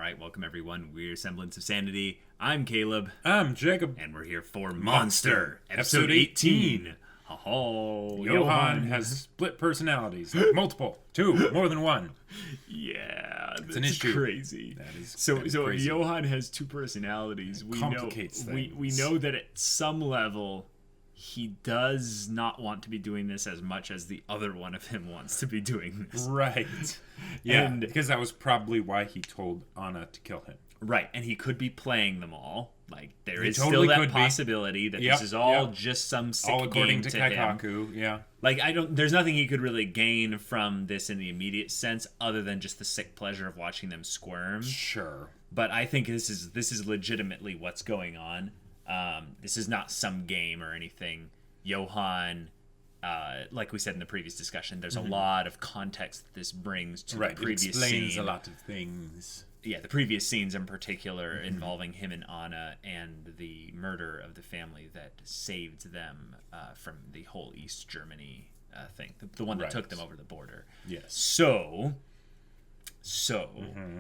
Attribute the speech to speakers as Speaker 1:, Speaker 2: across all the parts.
Speaker 1: right, welcome everyone. We're Semblance of Sanity. I'm Caleb.
Speaker 2: I'm Jacob.
Speaker 1: And we're here for Monster, episode 18.
Speaker 2: Oh, Johan has split personalities. Multiple. Two. More than one.
Speaker 1: Yeah,
Speaker 2: it's an issue.
Speaker 1: Crazy.
Speaker 2: That is
Speaker 1: so
Speaker 2: crazy.
Speaker 1: Johan has two personalities.
Speaker 2: We complicates
Speaker 1: know,
Speaker 2: things.
Speaker 1: We know that at some level he does not want to be doing this as much as the other one of him wants to be doing this.
Speaker 2: Right. Yeah, because that was probably why he told Anna to kill him.
Speaker 1: Right, and he could be playing them all. Like, there is
Speaker 2: totally
Speaker 1: still that possibility that this is all just some sick
Speaker 2: all according
Speaker 1: game
Speaker 2: to
Speaker 1: Keiko.
Speaker 2: Yeah.
Speaker 1: Like, there's nothing he could really gain from this in the immediate sense other than just the sick pleasure of watching them squirm.
Speaker 2: Sure.
Speaker 1: But I think this is legitimately what's going on. This is not some game or anything. Johan, like we said in the previous discussion, there's a lot of context that this brings to the previous
Speaker 2: it explains
Speaker 1: scene.
Speaker 2: a lot of things.
Speaker 1: Yeah, the previous scenes in particular involving him and Anna and the murder of the family that saved them from the whole East Germany thing, the one that took them over the border.
Speaker 2: Yes.
Speaker 1: So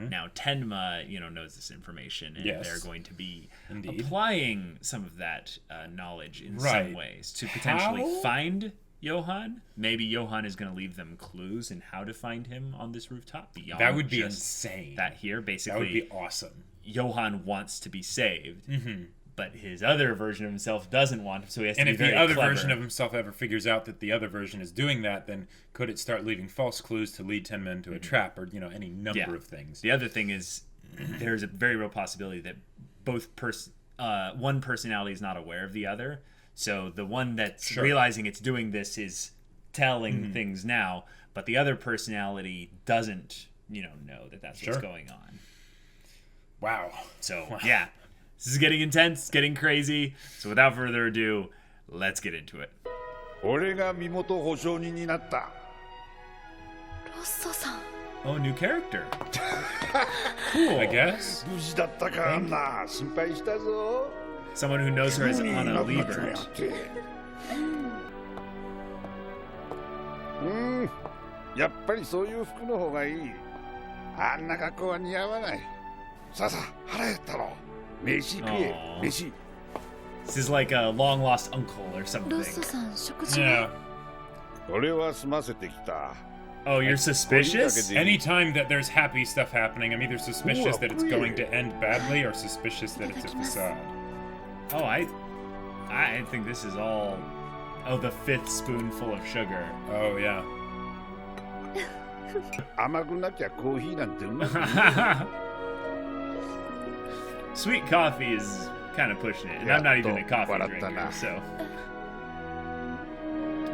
Speaker 1: now Tenma, knows this information, and they're going to be applying some of that knowledge in some ways to potentially find Johan. Maybe Johan is going to leave them clues in how to find him on this rooftop beyond
Speaker 2: that would be insane.
Speaker 1: That here, basically,
Speaker 2: that would be awesome.
Speaker 1: Johan wants to be saved, but his other version of himself doesn't want him, so he has to be very
Speaker 2: clever. And if the other
Speaker 1: clever.
Speaker 2: version of himself ever figures out that the other version is doing that, then could it start leaving false clues to lead 10 men to a trap, or any number of things.
Speaker 1: The other thing is, there's a very real possibility that both one personality is not aware of the other. So the one that's realizing it's doing this is telling things now, but the other personality doesn't, know that that's what's going on.
Speaker 2: Wow.
Speaker 1: So, yeah. This is getting intense, it's getting crazy. So without further ado, let's get into it.
Speaker 3: 俺が身元保証人になった。
Speaker 4: Rosso-san.
Speaker 1: Oh, new character.
Speaker 2: Cool, I guess.
Speaker 3: 無事だったかな。心配したぞ。
Speaker 1: Someone who knows her as Anna Liebert.
Speaker 3: やっぱりそういう服の方がいい。あんな格好は似合わない。さあさあ、腹減ったろ。飯食え、飯。
Speaker 1: This is like a long lost uncle or something.
Speaker 4: Rosso-san, 食事は。
Speaker 3: 俺は済ませてきた。
Speaker 1: Oh, you're suspicious?
Speaker 2: Anytime that there's happy stuff happening, I'm either suspicious that it's going to end badly or suspicious that it's a facade.
Speaker 1: Oh, I think this is all... Oh, the 5th spoonful of sugar.
Speaker 2: Oh, yeah.
Speaker 3: 甘くなきゃコーヒーなんてうまくない。
Speaker 1: Sweet coffee is kind of pushing it, and I'm not even a coffee drinker, so...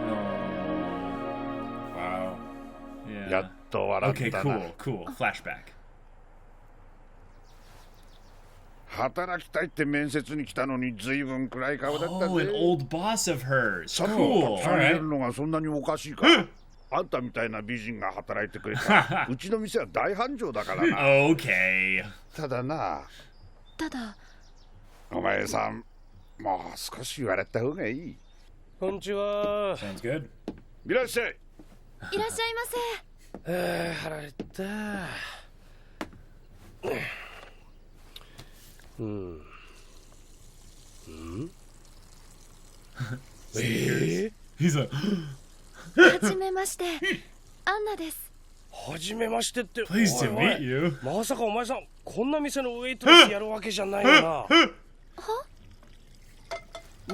Speaker 1: Oh.
Speaker 2: Wow.
Speaker 1: Yeah.
Speaker 3: やっと笑ったな。
Speaker 1: Okay, cool. Flashback.
Speaker 3: 働きたいって面接に来たのに随分暗い顔だったぜ。
Speaker 1: Oh, an old boss of hers.
Speaker 3: さっき
Speaker 1: Cool.
Speaker 3: されるのがそんなにおかしいか。あんたみたいな美人が働いてくれた。うちの店は大繁盛だからな。
Speaker 1: Okay.
Speaker 3: ただな。
Speaker 4: ただ。
Speaker 3: お前さん、もう少し笑った方がいい。
Speaker 5: こんにちは。
Speaker 2: Sounds good.
Speaker 3: いらっしゃい。
Speaker 4: いらっしゃいませ。
Speaker 5: 腹減った。
Speaker 1: He's like,
Speaker 4: はじめまして。アンナです。
Speaker 5: はじめましてって。
Speaker 1: pleased to meet you.
Speaker 5: まさかお前さんこんな店のウェイトレスやるわけじゃないよな。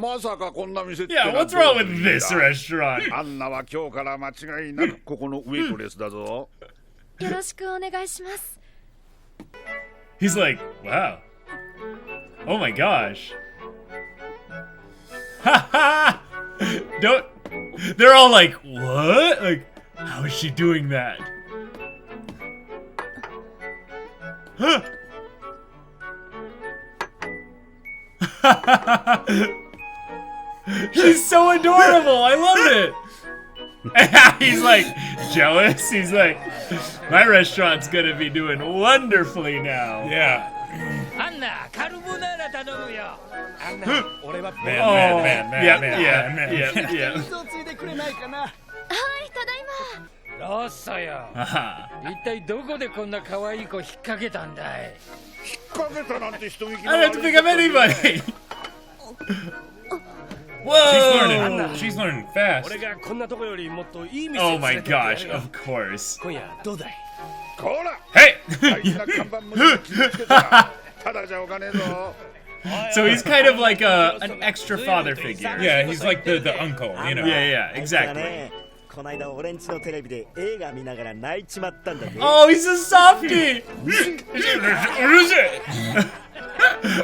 Speaker 3: まさかこんな店って。
Speaker 1: Yeah, what's wrong with this restaurant?
Speaker 3: アンナは今日から間違いなくここのウェイトレスだぞ。
Speaker 4: よろしくお願いします。
Speaker 1: He's like, wow. Oh my gosh. Haha! Don't. They're all like, what? Like, how is she doing that? Huh? She's so adorable. I love it. He's like jealous. He's like, my restaurant's gonna be doing wonderfully now.
Speaker 2: Yeah.
Speaker 5: Anna, carbonara 頼むよ。Anna, 俺は
Speaker 2: Man.
Speaker 1: Yeah.
Speaker 4: ついでくれないかな。はい、ただいま。
Speaker 5: ロッソよ。一体どこでこんな可愛い子引っ掛けたんだい。
Speaker 3: 引っ掛けたなんて人聞き
Speaker 1: I don't have to pick up anybody. Whoa!
Speaker 2: She's learning fast.
Speaker 5: 俺がこんなとこよりもっといい店
Speaker 1: Oh
Speaker 5: 連
Speaker 1: my
Speaker 5: れてってや
Speaker 1: gosh!
Speaker 5: るよ
Speaker 1: Of course.
Speaker 5: 今夜どうだい。
Speaker 3: こら
Speaker 1: Hey!
Speaker 3: 大事な看板も気をつけたただじゃおかねえぞ
Speaker 1: So he's kind of like an extra father figure.
Speaker 2: Yeah, he's like the uncle, you know.
Speaker 1: Yeah, exactly.
Speaker 6: こないだ俺んちのテレビで映画見ながら泣いちまったんだぜ。
Speaker 1: Oh, he's a softie!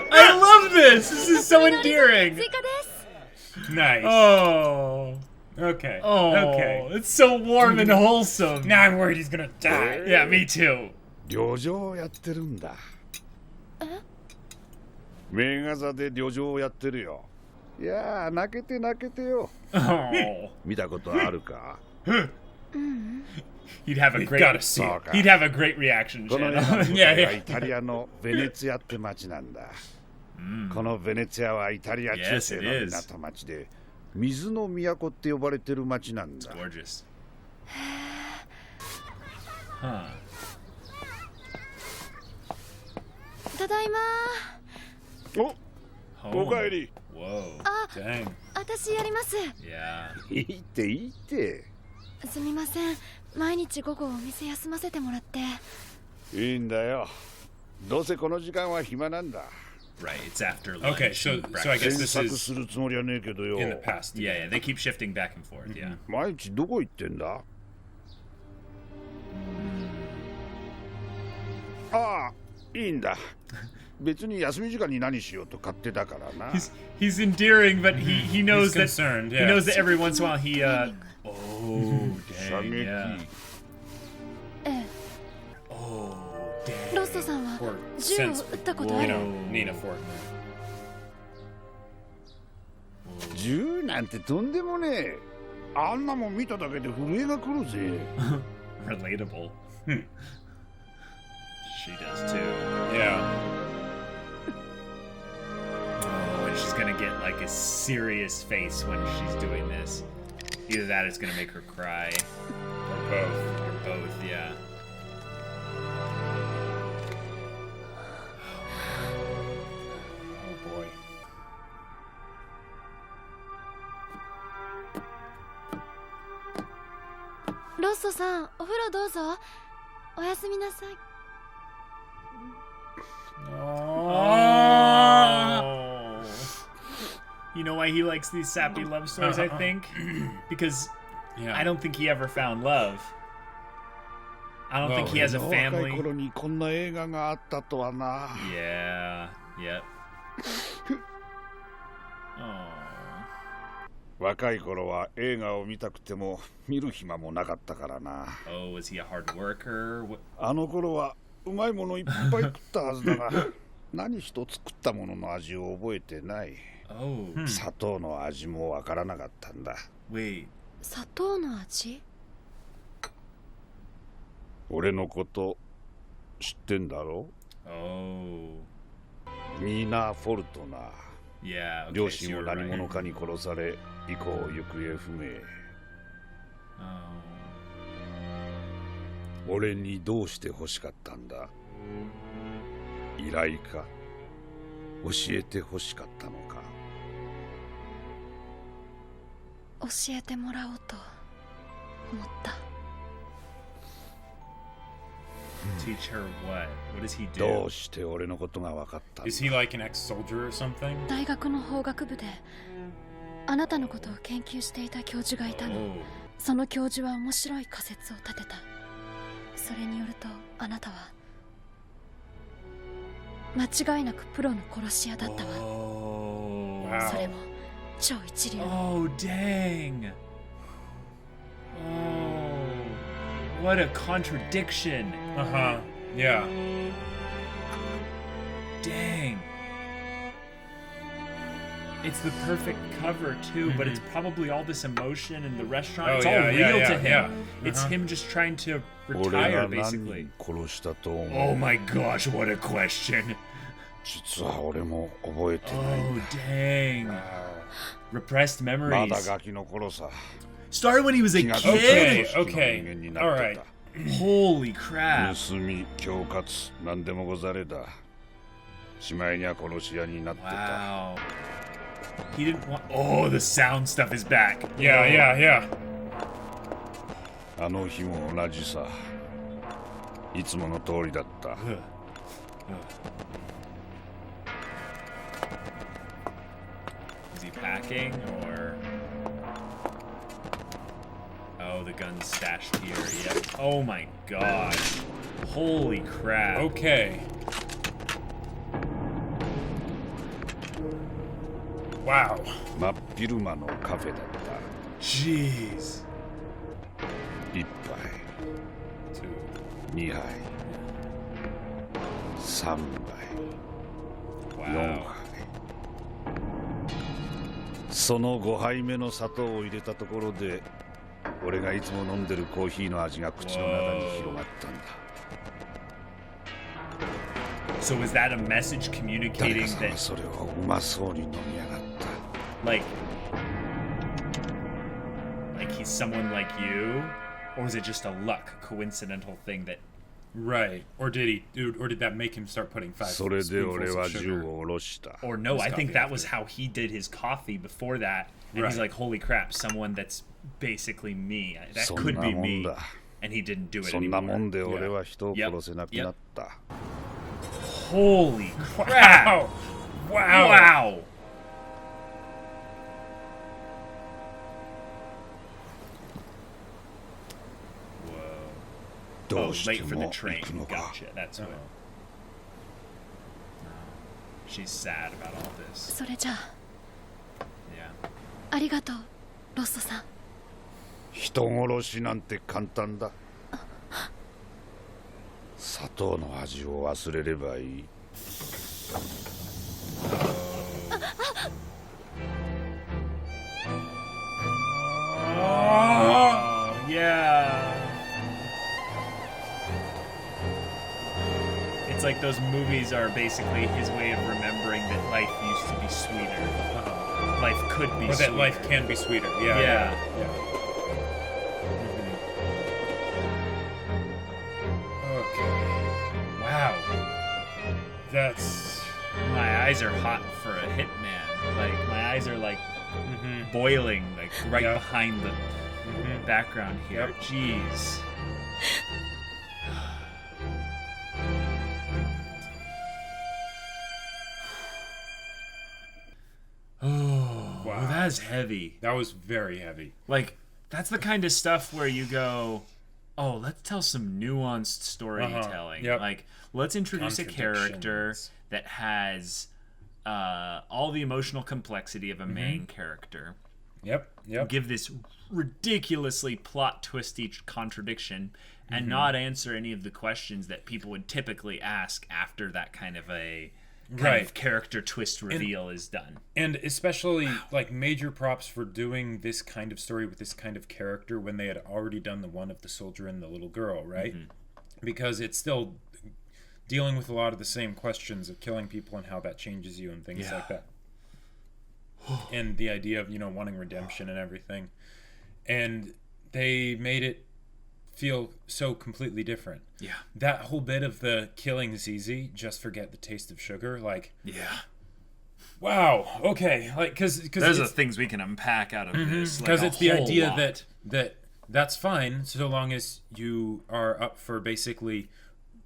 Speaker 1: I love this! This is so endearing!
Speaker 4: 追加です
Speaker 2: Nice.
Speaker 1: Oh.
Speaker 2: Okay.
Speaker 1: Oh.
Speaker 2: Okay.
Speaker 1: It's so warm and wholesome.
Speaker 2: Now I'm worried he's gonna die.
Speaker 1: Yeah, me too.
Speaker 3: 旅情をやってるんだ名画座で旅情をやってるよいやー泣けてよ
Speaker 1: Oh.
Speaker 3: 見たことあるか
Speaker 1: He'd have a
Speaker 2: We've
Speaker 1: great
Speaker 2: gotta see it.
Speaker 3: そうか
Speaker 1: He'd have a great reaction
Speaker 3: この映
Speaker 1: channel.
Speaker 3: 画の舞
Speaker 1: Yeah,
Speaker 3: 台は
Speaker 1: yeah.
Speaker 3: イタリアのベネツィアって町なんだこのベネツィアはイタリア中世の
Speaker 1: Yes, it is.
Speaker 3: 港町で水の都って呼ばれてる町なんだ
Speaker 1: Gorgeous. Huh.
Speaker 4: ただいま
Speaker 3: おかえり
Speaker 1: Whoa.
Speaker 4: あ
Speaker 2: Dang.
Speaker 4: 私やります
Speaker 1: Yeah.
Speaker 3: いいって
Speaker 4: すみません毎日午後お店休ませてもらって
Speaker 3: いいんだよどうせこの時間は暇なんだ
Speaker 1: Right. It's after lunch.
Speaker 2: Okay, so
Speaker 1: and
Speaker 2: I guess
Speaker 1: breakfast.
Speaker 2: this
Speaker 3: 詮索
Speaker 2: is
Speaker 3: するつもりはねえけどよ
Speaker 2: in the past.
Speaker 1: Yeah, yeah. They keep shifting back and forth. Yeah.
Speaker 3: 毎日どこ行ってんだああいいんだ別に休み時間に何しようと勝手だからな
Speaker 1: He's endearing, but he knows
Speaker 2: He's
Speaker 1: that
Speaker 2: concerned.
Speaker 1: he
Speaker 2: Yeah.
Speaker 1: knows that every once in a while he Oh,
Speaker 3: 射
Speaker 1: dang.
Speaker 3: 撃
Speaker 1: Yeah.
Speaker 4: ええ
Speaker 1: Oh, dang.
Speaker 4: ロッソさんは
Speaker 2: Or
Speaker 4: 銃を
Speaker 2: since
Speaker 4: 撃ったこと
Speaker 2: you
Speaker 4: ある
Speaker 2: know Nina Fortner.
Speaker 3: 銃なんてとんでもねえあんなもん見ただけで震えが来るぜ
Speaker 1: Relatable. She does too.
Speaker 2: Yeah.
Speaker 1: Oh, and she's gonna get like a serious face when she's doing this. Either that or it's gonna make her cry.
Speaker 2: Or both.
Speaker 1: Or both, yeah.
Speaker 2: Oh boy.
Speaker 4: ロッソさんお風呂どうぞおやすみなさい
Speaker 1: Oh. You know why he likes these sappy love stories, I think? Because
Speaker 2: Yeah.
Speaker 1: I don't think he ever found love. I don't think he has a
Speaker 3: 若い
Speaker 1: family.
Speaker 3: 頃にこんな映画があったとはな
Speaker 1: Yeah. Yep. Oh.
Speaker 3: 若い頃は映画を見たくても見る暇もなかったからな
Speaker 1: Oh, was he a hard worker? What?
Speaker 3: あの頃はうまいものいっぱい食ったはずだが何一つ食ったものの味を覚えてない
Speaker 1: Oh.
Speaker 3: 砂糖の味もわからなかったんだ
Speaker 1: Wait.
Speaker 4: 砂糖の味
Speaker 3: 俺のこと知ってんだろ
Speaker 1: Oh.
Speaker 3: ニーナ・フォルトナ
Speaker 1: Yeah. Okay,
Speaker 3: 両
Speaker 1: so
Speaker 3: 親
Speaker 1: you're
Speaker 3: を何
Speaker 1: right.
Speaker 3: 者かに殺され以降行方不明
Speaker 1: Oh.
Speaker 3: 俺にどうして欲しかったんだ依頼か教えて欲しかったのか
Speaker 4: 教えてもらおうと思った
Speaker 1: Teach her what? What does he
Speaker 3: ど
Speaker 1: do?
Speaker 3: うして俺のことが分かったんだ
Speaker 2: Is he like an ex-soldier or something?
Speaker 4: 大学の法学部であなたのことを研究していた教授がいたの
Speaker 1: Oh.
Speaker 4: その教授は面白い仮説を立てたそれによるとあなたは間違いなくプロの殺し屋だったわ
Speaker 1: Oh.
Speaker 2: Wow.
Speaker 4: それも超一流の
Speaker 1: Oh, dang. Oh. What a contradiction.
Speaker 2: Uh-huh. Yeah.
Speaker 1: Dang. It's the perfect cover too, but it's probably all this emotion in the restaurant.
Speaker 2: Oh,
Speaker 1: It's
Speaker 2: yeah,
Speaker 1: all real
Speaker 2: yeah,
Speaker 1: to
Speaker 2: yeah,
Speaker 1: him.
Speaker 2: yeah.
Speaker 1: It's
Speaker 2: Uh-huh.
Speaker 1: him just trying to
Speaker 3: 俺
Speaker 1: retire,
Speaker 3: が何
Speaker 1: basically.
Speaker 3: 人殺したと思う
Speaker 1: Oh my gosh, what a question.
Speaker 3: 実は俺も覚えてないん
Speaker 1: Oh,
Speaker 3: だ
Speaker 1: dang. Repressed
Speaker 3: ま
Speaker 1: memories.
Speaker 3: だガキの頃さ
Speaker 1: Started when he was a
Speaker 3: 気が
Speaker 1: kid.
Speaker 3: つく組織の人間になってた
Speaker 1: Holy crap.
Speaker 3: 盗み恐喝何でもござれだしまいには殺し屋になってた
Speaker 1: Wow. He didn't want. Oh, the sound stuff is back.
Speaker 2: Yeah, yeah, yeah.
Speaker 3: あの日も同じさいつもの通りだった
Speaker 1: Is he packing or? Oh, the gun's stashed here. Yep. Oh my god. Holy crap.
Speaker 2: Okay. Wow.
Speaker 3: 真っ昼間のカフェだった
Speaker 1: Jeez.
Speaker 3: 一杯二杯三杯四
Speaker 1: Wow.
Speaker 3: 杯その5杯目の砂糖を入れたところで俺がいつも飲んでるコーヒーの味が口の中に広がったんだ
Speaker 1: So was that a message
Speaker 3: 誰
Speaker 1: communicating
Speaker 3: かさんは
Speaker 1: that,
Speaker 3: それをうまそうに飲みやがった
Speaker 1: like he's someone like you, or was it just a luck, coincidental thing that?
Speaker 2: Right. Or did that make him start putting 5
Speaker 3: それで俺
Speaker 2: spoonfuls
Speaker 3: は
Speaker 2: of
Speaker 3: 銃
Speaker 2: sugar?
Speaker 3: を下ろした
Speaker 1: Or no,
Speaker 2: His
Speaker 1: I think
Speaker 2: coffee
Speaker 1: that was
Speaker 2: after.
Speaker 1: how he did his coffee before that, and he's
Speaker 2: Right.
Speaker 1: like, "Holy crap, someone that's basically me. That
Speaker 3: そん
Speaker 1: could
Speaker 3: な
Speaker 1: be
Speaker 3: もん
Speaker 1: me."
Speaker 3: だ
Speaker 1: And he didn't do it
Speaker 3: そんなも
Speaker 1: anymore.
Speaker 3: んで俺は人を
Speaker 1: Yep.
Speaker 3: 殺せなくなった
Speaker 1: Holy crap!
Speaker 2: Wow.
Speaker 1: Wow! Whoa.
Speaker 3: ど
Speaker 1: Oh,
Speaker 3: うして
Speaker 1: late for the
Speaker 3: も
Speaker 1: train.
Speaker 3: 行くのか
Speaker 1: Gotcha. That's what. She's sad about all this.
Speaker 4: それじゃあ
Speaker 1: Yeah.
Speaker 4: ありがとうロッソさん
Speaker 3: 人殺しなんて簡単だ砂糖の味を忘れればいい
Speaker 1: Oh, yeah. It's like those movies are basically his way of remembering that life used to be sweeter. Life could be
Speaker 2: Or
Speaker 1: sweeter.
Speaker 2: that life can be sweeter. Yeah.
Speaker 1: Yeah.
Speaker 2: Okay.
Speaker 1: Wow.
Speaker 2: That's.
Speaker 1: My eyes are hot for a hitman. Like, my eyes are like boiling, like right
Speaker 2: Yeah.
Speaker 1: behind the background here.
Speaker 2: Yep.
Speaker 1: Jeez. Oh,
Speaker 2: Wow.
Speaker 1: that's heavy.
Speaker 2: That was very heavy.
Speaker 1: Like, that's the kind of stuff where you go, oh, let's tell some nuanced storytelling.
Speaker 2: Yep.
Speaker 1: Like, let's introduce a character
Speaker 2: Contradictions.
Speaker 1: that has all the emotional complexity of a main character.
Speaker 2: Yep. Yep.
Speaker 1: Give this ridiculously plot twisty contradiction and not answer any of the questions that people would typically ask after that kind of a
Speaker 2: Right.
Speaker 1: of character twist reveal is done.
Speaker 2: And especially like major props for doing this kind of story with this kind of character when they had already done the one of the soldier and the little girl, right? Because it's still dealing with a lot of the same questions of killing people and how that changes you and things
Speaker 1: Yeah.
Speaker 2: like that. And the idea of, wanting redemption and everything. And they made it feel so completely different.
Speaker 1: Yeah.
Speaker 2: That whole bit of the killing is easy, just forget the taste of sugar, like,
Speaker 1: Yeah.
Speaker 2: wow, okay, like because
Speaker 1: There's the things we can unpack out of this.
Speaker 2: because
Speaker 1: like
Speaker 2: it's the
Speaker 1: a whole
Speaker 2: idea
Speaker 1: lot.
Speaker 2: that's fine so long as you are up for basically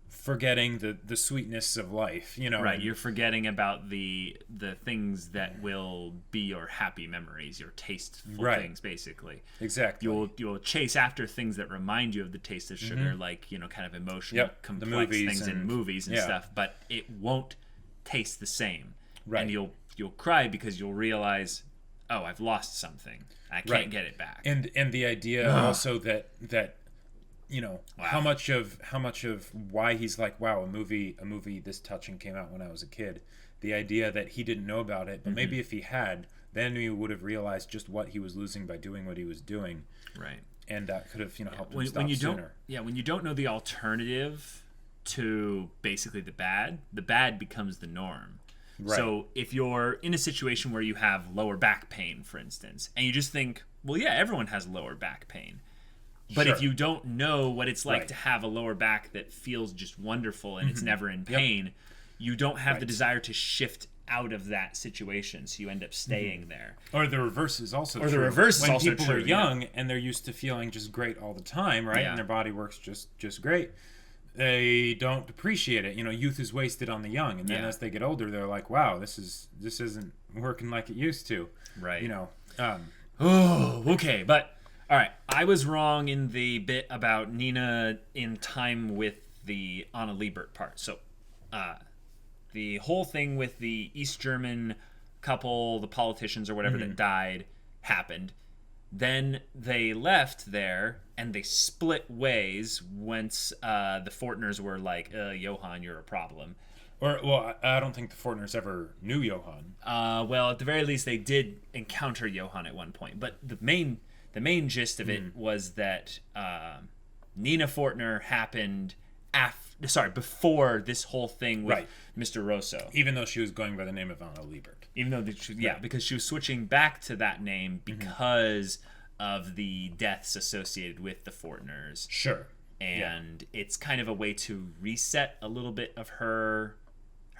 Speaker 2: forgetting the sweetness of life,
Speaker 1: Right,
Speaker 2: and-
Speaker 1: you're forgetting about the things that will be your happy memories, your tasteful
Speaker 2: Right.
Speaker 1: things, basically.
Speaker 2: exactly.
Speaker 1: You'll chase after things that remind you of the taste of sugar, like kind of emotional,
Speaker 2: Yep, the
Speaker 1: complex
Speaker 2: movies
Speaker 1: things in
Speaker 2: and-
Speaker 1: movies and
Speaker 2: yeah.
Speaker 1: stuff. But it won't taste the same,
Speaker 2: Right.
Speaker 1: and you'll cry because you'll realize, oh, I've lost something. I can't
Speaker 2: Right.
Speaker 1: get it back.
Speaker 2: and the idea also that
Speaker 1: Wow.
Speaker 2: how much of why he's like, wow, a movie this touching came out when I was a kid. The idea that he didn't know about it, but maybe if he had, then he would have realized just what he was losing by doing what he was doing,
Speaker 1: Right.
Speaker 2: and that could have helped him
Speaker 1: when
Speaker 2: stop
Speaker 1: you
Speaker 2: sooner.
Speaker 1: when you don't know the alternative to basically the bad becomes the norm.
Speaker 2: Right.
Speaker 1: So if you're in a situation where you have lower back pain, for instance, and you just think, well, yeah, everyone has lower back pain. But if you don't know what it's like to have a lower back that feels just wonderful and it's never in pain, you don't have the desire to shift out of that situation, so you end up staying there.
Speaker 2: Or the reverse is also true.
Speaker 1: Or the reverse is also
Speaker 2: true. When people are young and they're used to feeling just great all the time, right? And their body works just great. They don't appreciate it. You know, youth is wasted on the young, and then as they get older, they're like, "Wow, this isn't working like it used to."
Speaker 1: Right.
Speaker 2: You know.
Speaker 1: Okay, but all right, I was wrong in the bit about Nina in time with the Anna Liebert part. So, the whole thing with the East German couple, the politicians or whatever that died, happened. Then they left there and they split ways once the Fortners were like, Johann, you're a problem.
Speaker 2: Well, I don't think the Fortners ever knew Johann.
Speaker 1: Well, at the very least, they did encounter Johann at one point. But the main gist of it was that Nina Fortner happened before this whole thing with Mr. Rosso.
Speaker 2: Even though she was going by the name of Anna Liebert.
Speaker 1: Even though, because she was switching back to that name because of the deaths associated with the Fortners.
Speaker 2: Sure.
Speaker 1: And it's kind of a way to reset a little bit of her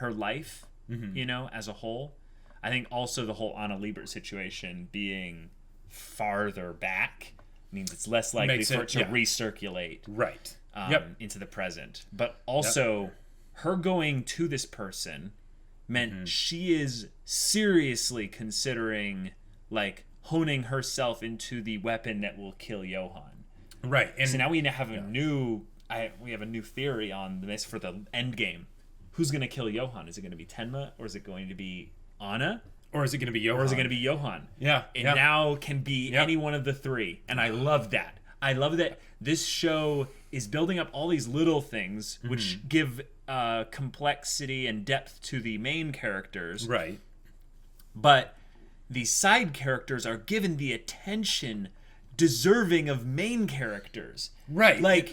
Speaker 1: life, you know, as a whole. I think also the whole Anna Liebert situation being farther back means it's less likely for it to recirculate into the present. But also, her going to this person meant she is seriously considering, like, honing herself into the weapon that will kill Johann.
Speaker 2: Right.
Speaker 1: And so now we have a new theory on this for the end game. Who's going to kill Johann? Is it going to be Tenma, or is it going to be Anna?
Speaker 2: Or is it going to be Johann?
Speaker 1: Yeah. It now can be any one of the three. And I love that. I love that this show is building up all these little things which give complexity and depth to the main characters.
Speaker 2: Right.
Speaker 1: But the side characters are given the attention deserving of main characters.
Speaker 2: Right.
Speaker 1: Like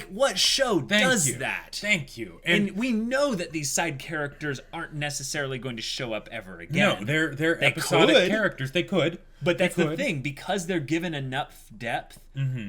Speaker 1: what show does that?
Speaker 2: Thank you.
Speaker 1: And we know that these side characters aren't necessarily going to show up ever again.
Speaker 2: No, they're episodic characters. They could.
Speaker 1: But that's the thing. Because they're given enough depth,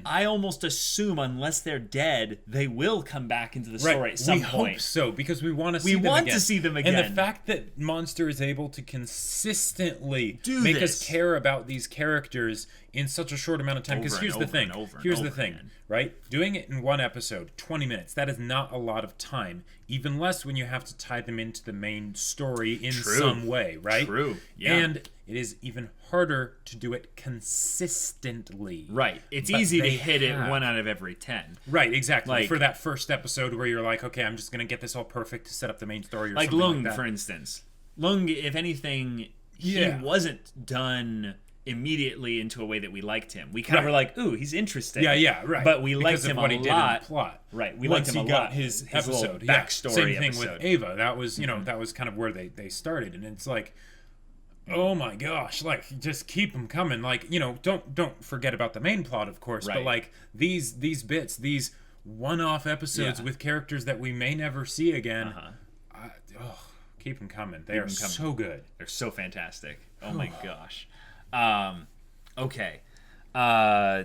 Speaker 1: I almost assume, unless they're dead, they will come back into the story at some point.
Speaker 2: We hope so, because we want to see them again.
Speaker 1: We want to see them again.
Speaker 2: And the fact that Monster is able to consistently make us care about these characters in such a short amount of time. Because here's the thing. Here's the thing, right? Doing it in one episode, 20 minutes, that is not a lot of time. Even less when you have to tie them into the main story in some way, right?
Speaker 1: True. Yeah.
Speaker 2: And it is even harder to do it consistently.
Speaker 1: Right. It's easy to hit it 1 out of every 10.
Speaker 2: Right, exactly. Like, for that first episode where you're like, okay, I'm just going to get this all perfect to set up the main story or
Speaker 1: like
Speaker 2: something
Speaker 1: Lung,
Speaker 2: like that.
Speaker 1: for instance. Lung, if anything, he wasn't done immediately into a way that we liked him. We kind of were like, ooh, he's interesting.
Speaker 2: Yeah, right.
Speaker 1: But we liked him a lot.
Speaker 2: Did in the plot.
Speaker 1: Right. We
Speaker 2: Once
Speaker 1: liked him
Speaker 2: he
Speaker 1: a
Speaker 2: got
Speaker 1: lot.
Speaker 2: his episode.
Speaker 1: Backstory
Speaker 2: Same thing
Speaker 1: episode.
Speaker 2: with Ava. That was, you know, that was kind of where they started. And it's like, oh my gosh, like, just keep them coming. Like, you know, don't forget about the main plot, of course. But like these bits, these one-off episodes with characters that we may never see again. Keep them coming. They are so good.
Speaker 1: They're so fantastic. Oh my gosh. Okay. Oh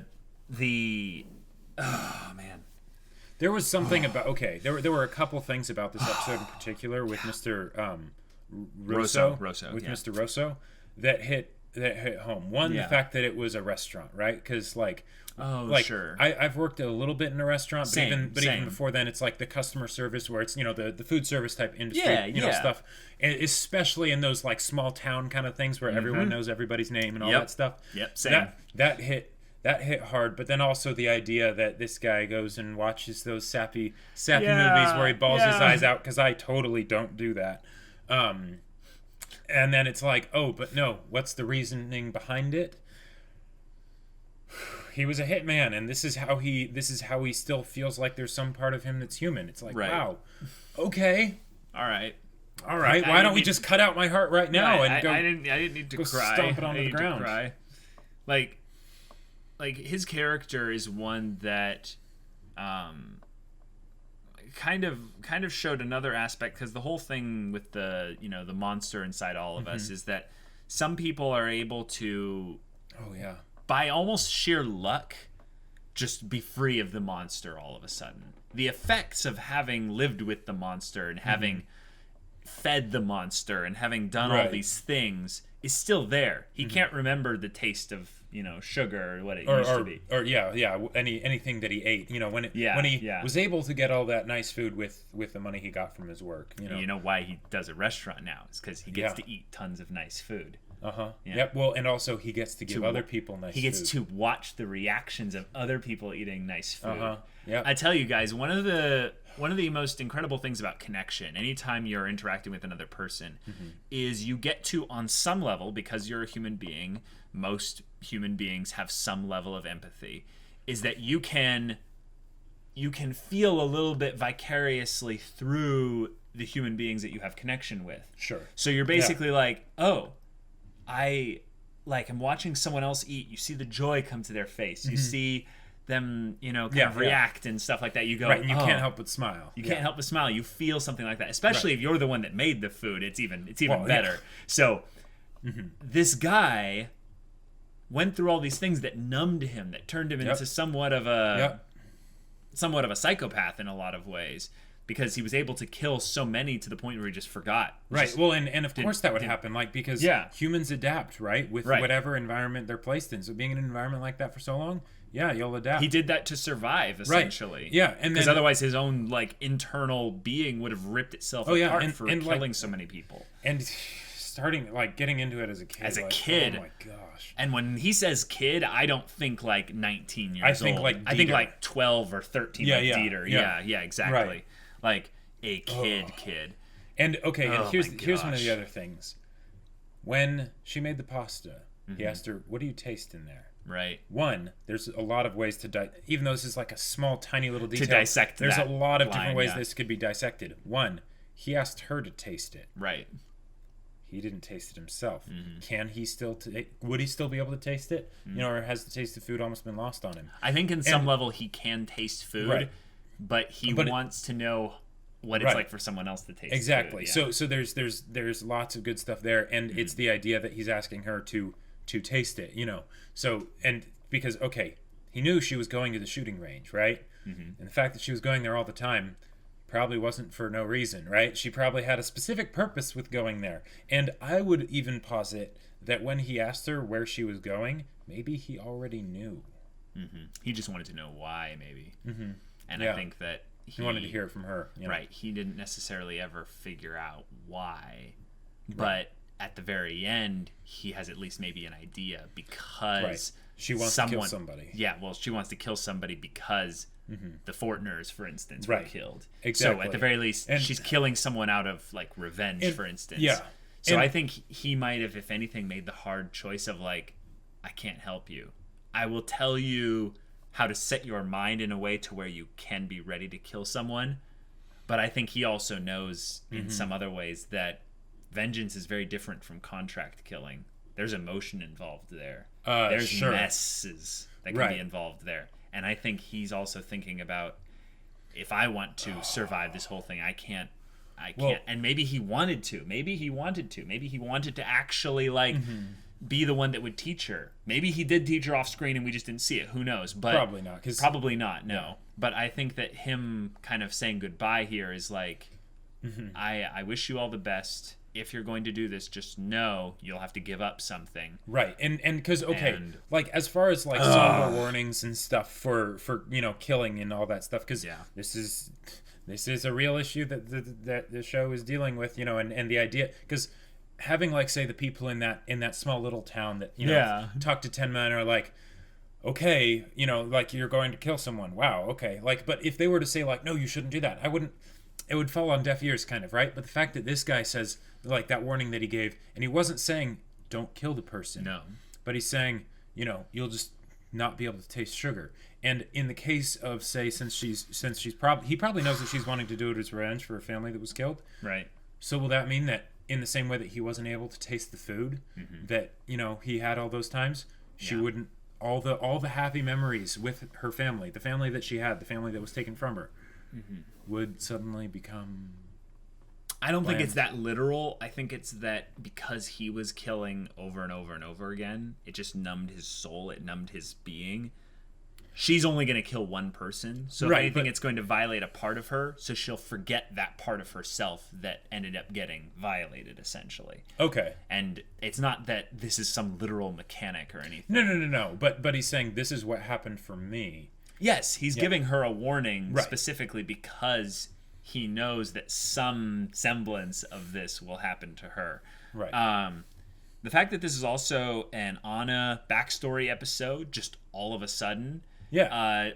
Speaker 1: man.
Speaker 2: There was something about there were a couple things about this episode in particular with Mr. Rosso with Mr. Rosso that hit home. One, the fact that it was a restaurant, right? Because sure. I've worked a little bit in a restaurant, but even before then, it's like the customer service where it's, you know, the food service type industry, you know, stuff, and especially in those like small town kind of things where everyone knows everybody's name and all that stuff.
Speaker 1: Yep, same.
Speaker 2: That hit hard, but then also the idea that this guy goes and watches those sappy movies where he balls his eyes out, because I totally don't do that. And then it's like, oh, but no, what's the reasoning behind it? He was a hitman, and this is how he still feels like there's some part of him that's human. It's like, wow, okay,
Speaker 1: all right.
Speaker 2: Why don't we just cut out my heart right now and go?
Speaker 1: I didn't need to cry.
Speaker 2: Stomp it on the ground.
Speaker 1: Cry. Like his character is one that, kind of showed another aspect, because the whole thing with the monster inside all of us is that some people are able to by almost sheer luck, just be free of the monster all of a sudden. The effects of having lived with the monster and having fed the monster and having done all these things is still there. He can't remember the taste of, sugar or what it used to be.
Speaker 2: Or anything that he ate. When he was able to get all that nice food with the money he got from his work.
Speaker 1: You know why he does a restaurant now? It's because he gets to eat tons of nice food.
Speaker 2: Yeah. Yep. Well, and also he gets to give other people nice food.
Speaker 1: He gets to watch the reactions of other people eating nice food.
Speaker 2: Yeah.
Speaker 1: I tell you guys, one of the most incredible things about connection, anytime you're interacting with another person, is you get to, on some level, because you're a human being, most human beings have some level of empathy, is that you can feel a little bit vicariously through the human beings that you have connection with.
Speaker 2: Sure.
Speaker 1: So you're basically like, oh, I'm watching someone else eat. You see the joy come to their face. You see them, kind of react and stuff like that. You go,
Speaker 2: right, and you can't help but smile.
Speaker 1: You can't help but smile. You feel something like that, especially if you're the one that made the food. It's even better. Yeah. So this guy went through all these things that numbed him, that turned him into somewhat of a psychopath in a lot of ways. Because he was able to kill so many to the point where he just forgot.
Speaker 2: Right. Well, and of course that would happen, because humans adapt, right, with whatever environment they're placed in. So being in an environment like that for so long, you'll adapt.
Speaker 1: He did that to survive, essentially.
Speaker 2: Right. Yeah, and
Speaker 1: because otherwise his own internal being would have ripped itself apart for killing so many people.
Speaker 2: And starting getting into it as a kid. Oh my gosh.
Speaker 1: And when he says kid, I don't think 19 years old. I think 12 or 13 Dieter. Yeah, exactly.
Speaker 2: Right.
Speaker 1: Like a kid.
Speaker 2: And here's one of the other things. When she made the pasta, he asked her, "What do you taste in there?"
Speaker 1: Right.
Speaker 2: One, there's a lot of ways to even though this is a small, tiny little detail,
Speaker 1: to dissect.
Speaker 2: There's a lot of different ways this could be dissected. One, he asked her to taste it.
Speaker 1: Right.
Speaker 2: He didn't taste it himself. Can he still? Would he still be able to taste it? Or has the taste of food almost been lost on him?
Speaker 1: I think in some level he can taste food. But he wants to know what it's like for someone else to taste.
Speaker 2: Exactly.
Speaker 1: Food,
Speaker 2: So there's lots of good stuff there, and it's the idea that he's asking her to taste it. So and because he knew she was going to the shooting range, right? And the fact that she was going there all the time probably wasn't for no reason, right? She probably had a specific purpose with going there, and I would even posit that when he asked her where she was going, maybe he already knew.
Speaker 1: He just wanted to know why, maybe. And I think that
Speaker 2: he wanted to hear it from her.
Speaker 1: Right. He didn't necessarily ever figure out why. But at the very end, he has at least maybe an idea because
Speaker 2: she wants to kill somebody.
Speaker 1: Yeah, well, she wants to kill somebody because the Fortners, for instance, were killed.
Speaker 2: Exactly.
Speaker 1: So at the very least, she's killing someone out of revenge, for instance.
Speaker 2: Yeah.
Speaker 1: So I think he might have, if anything, made the hard choice of I can't help you. I will tell you how to set your mind in a way to where you can be ready to kill someone. But I think he also knows in some other ways that vengeance is very different from contract killing. There's emotion involved there. There's messes that can be involved there. And I think he's also thinking about, if I want to survive this whole thing, I can't. And maybe he wanted to. Maybe he wanted to actually be the one that would teach her. Maybe he did teach her off screen and we just didn't see it. Who knows? But probably not. No. Yeah. But I think that him kind of saying goodbye here is I wish you all the best. If you're going to do this, just know you'll have to give up something.
Speaker 2: Right. And because as far as somber warnings and stuff for killing and all that stuff, because this is a real issue that the show is dealing with, and the idea, because having say the people in that small little town that talk to 10 men are okay, you're going to kill someone, wow, okay, but if they were to say no, you shouldn't do that, it would fall on deaf ears, kind of, right? But the fact that this guy says that warning that he gave, and he wasn't saying don't kill the person,
Speaker 1: no,
Speaker 2: but he's saying you'll just not be able to taste sugar. And in the case of since he probably knows that she's wanting to do it as revenge for a family that was killed,
Speaker 1: right?
Speaker 2: So will that mean that in the same way that he wasn't able to taste the food that he had all those times, she wouldn't, all the happy memories with her family, the family that she had, the family that was taken from her, would suddenly become
Speaker 1: I don't think it's that literal. I think it's that because he was killing over and over and over again, it just numbed his soul. It numbed his being. She's only going to kill one person. So if anything, it's going to violate a part of her. So she'll forget that part of herself that ended up getting violated, essentially.
Speaker 2: Okay.
Speaker 1: And it's not that this is some literal mechanic or anything.
Speaker 2: No. But he's saying this is what happened for me.
Speaker 1: Yes, he's giving her a warning specifically because he knows that some semblance of this will happen to her.
Speaker 2: Right.
Speaker 1: The fact that this is also an Anna backstory episode, just all of a sudden,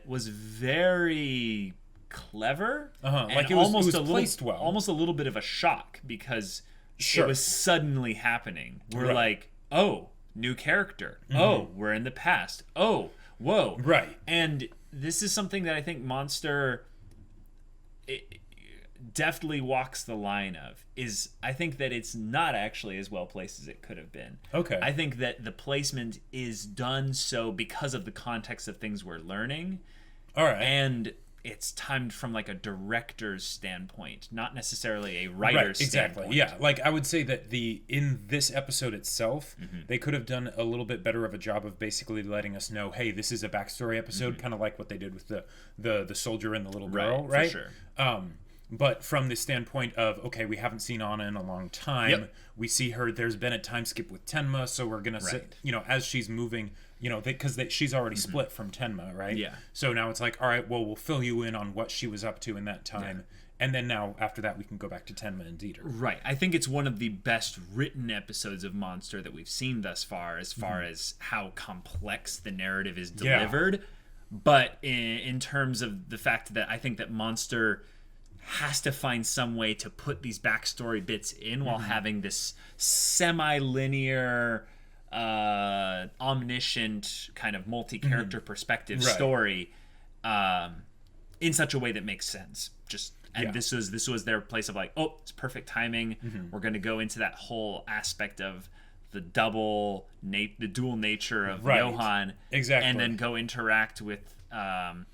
Speaker 1: was very clever.
Speaker 2: And
Speaker 1: like
Speaker 2: it was placed well.
Speaker 1: Almost a little bit of a shock because it was suddenly happening. We're like, oh, new character. Oh, we're in the past. Oh, whoa.
Speaker 2: Right.
Speaker 1: And this is something that I think Monster deftly walks the line of. I think that it's not actually as well placed as it could have been.
Speaker 2: Okay.
Speaker 1: I think that the placement is done so because of the context of things we're learning.
Speaker 2: All right.
Speaker 1: And it's timed from like a director's standpoint, not necessarily a writer's standpoint.
Speaker 2: Exactly. Yeah. Like I would say that in this episode itself, they could have done a little bit better of a job of basically letting us know, hey, this is a backstory episode, kind of like what they did with the soldier and the little girl, right?
Speaker 1: For sure.
Speaker 2: But from the standpoint of, okay, we haven't seen Anna in a long time.
Speaker 1: Yep.
Speaker 2: We see her, there's been a time skip with Tenma, so we're going to sit, as she's moving, because she's already split from Tenma, right?
Speaker 1: Yeah.
Speaker 2: So now it's like, all right, well, we'll fill you in on what she was up to in that time. Yeah. And then now, after that, we can go back to Tenma and Dieter.
Speaker 1: Right. I think it's one of the best written episodes of Monster that we've seen thus far as how complex the narrative is delivered. Yeah. But in terms of the fact that I think that Monster has to find some way to put these backstory bits in while having this semi-linear, omniscient kind of multi-character perspective story in such a way that makes sense. This was their place of like, oh, it's perfect timing. We're going to go into that whole aspect of the dual nature of Johan,
Speaker 2: exactly,
Speaker 1: and then go interact with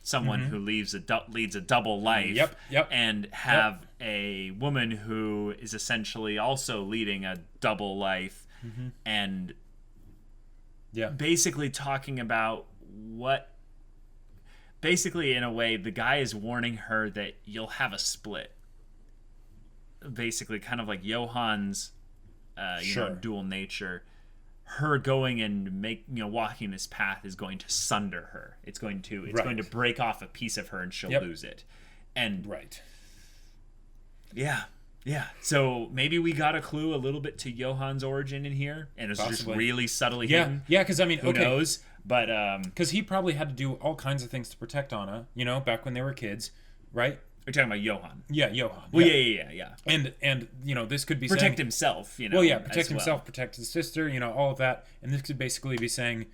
Speaker 1: someone who leads a double life, and have a woman who is essentially also leading a double life, and basically talking about basically in a way the guy is warning her that you'll have a split, basically kind of like Johan's dual nature. Her going and walking this path is going to sunder her. It's going to break off a piece of her and she'll lose it. And so maybe we got a clue a little bit to Johan's origin in here, and it's just really subtly hidden.
Speaker 2: Because I mean,
Speaker 1: who knows? But
Speaker 2: because he probably had to do all kinds of things to protect Anna, back when they were kids, right?
Speaker 1: You're talking about Johan.
Speaker 2: Yeah, Johan.
Speaker 1: Well, yeah.
Speaker 2: And this could be
Speaker 1: protect himself,
Speaker 2: protect himself, protect his sister, all of that. And this could basically be saying,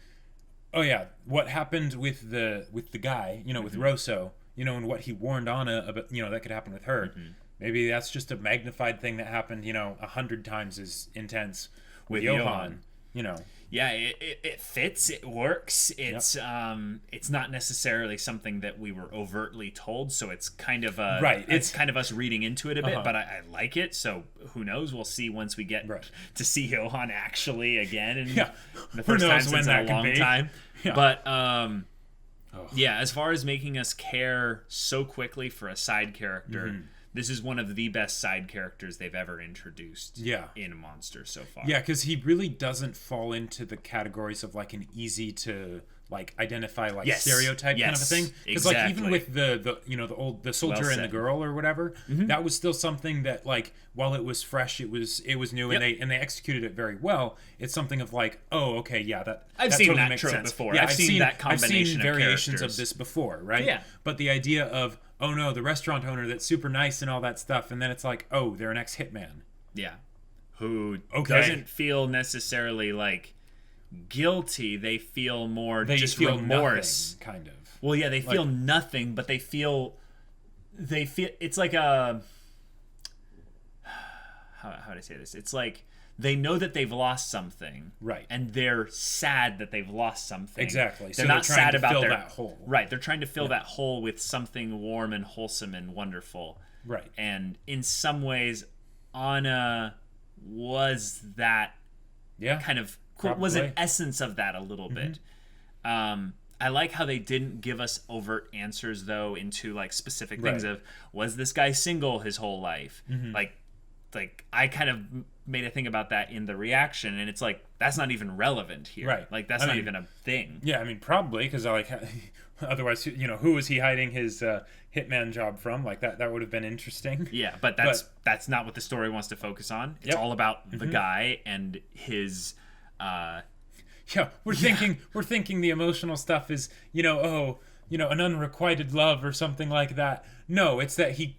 Speaker 2: oh yeah, what happened with the guy, with Rosso, and what he warned Anna about, that could happen with her. Maybe that's just a magnified thing that happened, 100 times as intense with Johan.
Speaker 1: Yeah, it fits, it works. It's it's not necessarily something that we were overtly told, so it's kind of it's kind of us reading into it a bit, but I like it, so who knows, we'll see once we get to see Johan actually again, and the first time since a long time. But as far as making us care so quickly for a side character, this is one of the best side characters they've ever introduced in Monster so far.
Speaker 2: Yeah, because he really doesn't fall into the categories of like an easy to like identify stereotype kind of a thing. Because like even with the soldier and the girl or whatever, that was still something that like while it was fresh, it was new, and they executed it very well. It's something of like, oh, okay,
Speaker 1: I've
Speaker 2: that
Speaker 1: seen
Speaker 2: totally
Speaker 1: that
Speaker 2: makes
Speaker 1: trope
Speaker 2: sense.
Speaker 1: before.
Speaker 2: Yeah,
Speaker 1: I've seen that combination.
Speaker 2: I've seen variations
Speaker 1: of characters
Speaker 2: of this before, right?
Speaker 1: Yeah.
Speaker 2: But the idea of, oh no, the restaurant owner that's super nice and all that stuff, and then it's like, oh, they're an ex-hitman.
Speaker 1: Yeah. Who doesn't feel necessarily like guilty. They feel more just remorse.
Speaker 2: Nothing, kind of.
Speaker 1: Well, yeah, they feel nothing, but they feel it's like a how do I say this? It's like they know that they've lost something,
Speaker 2: right? And
Speaker 1: they're sad that they've lost something.
Speaker 2: Exactly.
Speaker 1: They're not sad about
Speaker 2: that hole.
Speaker 1: Right. They're trying to fill that hole with something warm and wholesome and wonderful.
Speaker 2: Right.
Speaker 1: And in some ways, Anna was that kind of was an essence of that a little bit. I like how they didn't give us overt answers though into like specific things of, was this guy single his whole life? Like I kind of made a thing about that in the reaction, and it's like, that's not even relevant here.
Speaker 2: Right.
Speaker 1: Like that's not even a thing.
Speaker 2: Yeah, I mean, probably, because like otherwise, who was he hiding his hitman job from? Like that would have been interesting.
Speaker 1: Yeah, but that's not what the story wants to focus on. It's all about the guy and his
Speaker 2: we're thinking the emotional stuff is, an unrequited love or something like that. No, it's that he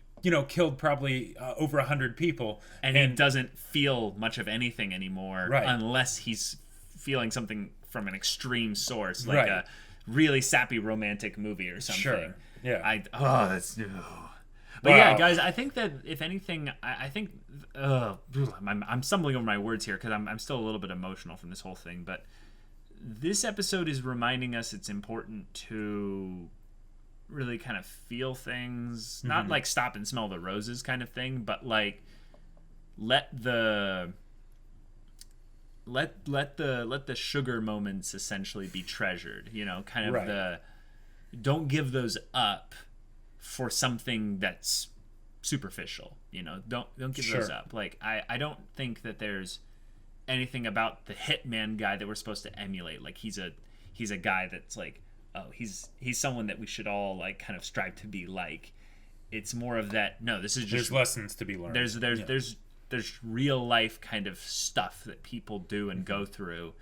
Speaker 2: killed probably over 100 people,
Speaker 1: and he doesn't feel much of anything anymore, unless he's feeling something from an extreme source, like a really sappy romantic movie or something.
Speaker 2: Sure. Yeah.
Speaker 1: But yeah, guys, I think that if anything, I think I'm stumbling over my words here because I'm still a little bit emotional from this whole thing. But this episode is reminding us it's important to really kind of feel things, not like stop and smell the roses kind of thing, but like let the sugar moments essentially be treasured, kind of don't give those up for something that's superficial, don't give those up. Like I don't think that there's anything about the hitman guy that we're supposed to emulate. Like he's a guy that's like, oh, he's someone that we should all like kind of strive to be like. It's more of that, no, this is just,
Speaker 2: there's lessons to be learned.
Speaker 1: There's real life kind of stuff that people do and go through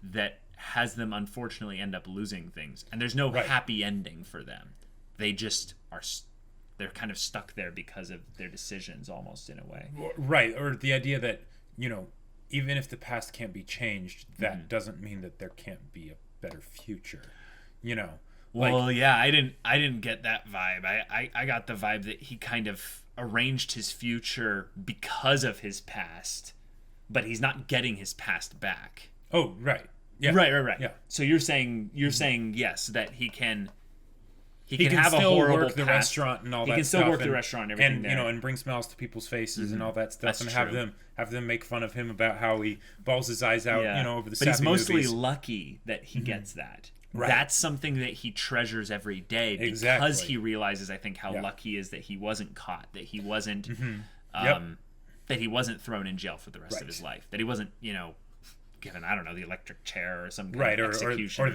Speaker 1: that has them unfortunately end up losing things, and there's no happy ending for them. They just they're kind of stuck there because of their decisions, almost, in a way.
Speaker 2: Right, or the idea that, even if the past can't be changed, that doesn't mean that there can't be a better future.
Speaker 1: Well, yeah, I didn't get that vibe. I got the vibe that he kind of arranged his future because of his past, but he's not getting his past back.
Speaker 2: Oh, right. Yeah.
Speaker 1: Right.
Speaker 2: Yeah.
Speaker 1: So you're saying yes, that he can have
Speaker 2: still
Speaker 1: a horrible
Speaker 2: work the
Speaker 1: past.
Speaker 2: Restaurant and all that stuff.
Speaker 1: He can still work the restaurant and everything,
Speaker 2: and and bring smiles to people's faces and all that stuff.
Speaker 1: That's
Speaker 2: and
Speaker 1: true.
Speaker 2: have them make fun of him about how he balls his eyes out, over the
Speaker 1: But he's mostly
Speaker 2: movies.
Speaker 1: lucky that he gets that.
Speaker 2: Right.
Speaker 1: That's something that he treasures every day because he realizes, I think, how lucky he is that he wasn't caught, that he wasn't that he wasn't thrown in jail for the rest of his life, that he wasn't, given, I don't know, the electric chair or some kind of execution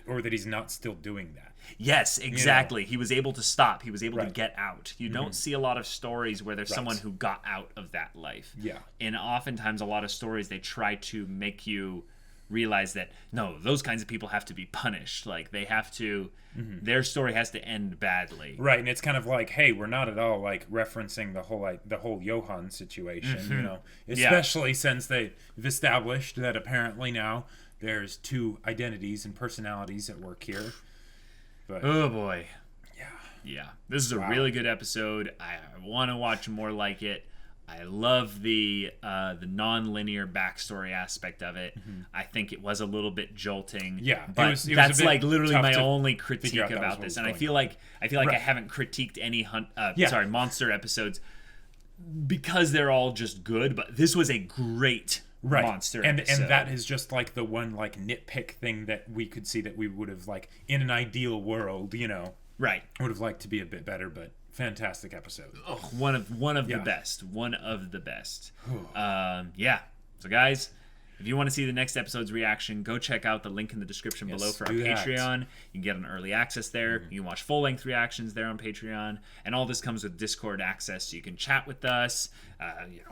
Speaker 2: or that he's not still doing that.
Speaker 1: Yes, exactly. He was able to stop. He was able to get out. You don't see a lot of stories where there's someone who got out of that life.
Speaker 2: Yeah.
Speaker 1: And oftentimes a lot of stories, they try to make you realize that, no, those kinds of people have to be punished. Like, they have to, their story has to end badly.
Speaker 2: Right, and it's kind of like, hey, we're not at all, like, referencing the whole Johan situation, Especially since they've established that apparently now there's two identities and personalities at work here. But,
Speaker 1: oh, boy. Yeah. This is a really good episode. I want to watch more like it. I love the non-linear backstory aspect of it. I think it was a little bit jolting.
Speaker 2: Yeah,
Speaker 1: but that's like literally my only critique about this. And I feel like I haven't critiqued any monster episodes because they're all just good. But this was a great monster episode.
Speaker 2: And that is just like the one like nitpick thing that we could see that we would have, like, in an ideal world, would have liked to be a bit better, but. Fantastic episode.
Speaker 1: Oh, one of the best. One of the best. So guys, if you want to see the next episode's reaction, go check out the link in the description below for our Patreon. You can get an early access there. You can watch full-length reactions there on Patreon. And all this comes with Discord access, so you can chat with us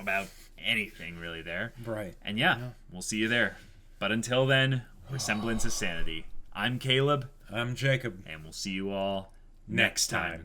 Speaker 1: about anything really there.
Speaker 2: Right.
Speaker 1: And we'll see you there. But until then, we're Semblance of Sanity. I'm Caleb.
Speaker 2: I'm Jacob.
Speaker 1: And we'll see you all next time.